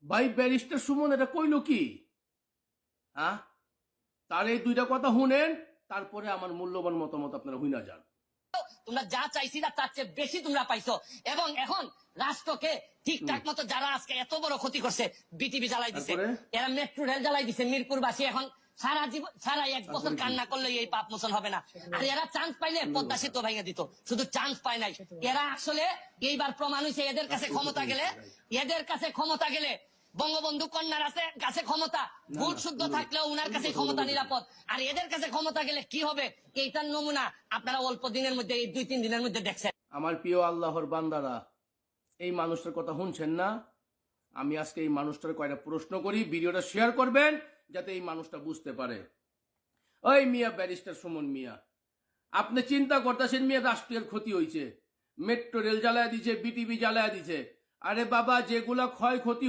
ভাই ব্যারিস্টার সুমন এটা কইল কি? হ্যাঁ, তার এই দুইটা কথা শুনেন, তারপরে আমার মূল্যবান মতামত আপনারা হুইনা যান। তোমরা যা চাইছিলা তার চেয়ে বেশি তোমরা পাইছো, এবং এখন রাষ্ট্রকে ঠিকঠাক মতো যারা আজকে এত বড় ক্ষতি করছে, বিটিভি জ্বালাই দিছে, তারপরে? এরা মেট্রো রেল জ্বালাই দিছে, মিরপুরবাসী এখন সারা জীবন সারা এক বছর তারপরে কি? কান্না করলে এই পাপ মোচন হবে না। আর এরা চান্স পাইলে পদ্মা সেতু ভেঙে দিত, শুধু চান্স পায় নাই। এরা আসলে এইবার প্রমাণ হয়েছে, এদের কাছে ক্ষমতা গেলে, এদের কাছে ক্ষমতা গেলে বঙ্গবন্ধু কন্যার কাছে ক্ষমতা ভোট শুদ্ধ থাকলেও উনার কাছে ক্ষমতা নিরাপদ, আর এদের কাছে ক্ষমতা গেলে কি হবে এইটার নমুনা আপনারা অল্প দিনের মধ্যে, এই 2-3 দিনের মধ্যে দেখছেন। আমার প্রিয় আল্লাহর বান্দারা, এই মানুষটার কথা শুনছেন না? আমি আজকে এই মানুষটার কয়টা প্রশ্ন করি, ভিডিওটা শেয়ার করবেন যাতে এই মানুষটা বুঝতে পারে। ওই মিয়া ব্যারিস্টার সুমন মিয়া, আপনি চিন্তা করতেছেন মিয়া রাষ্ট্রের ক্ষতি হয়েছে, মেট্রো রেল জ্বালায় দিছে, বিটিভি জ্বালায় দিছে। আরে বাবা, যেগুলা ক্ষয়ক্ষতি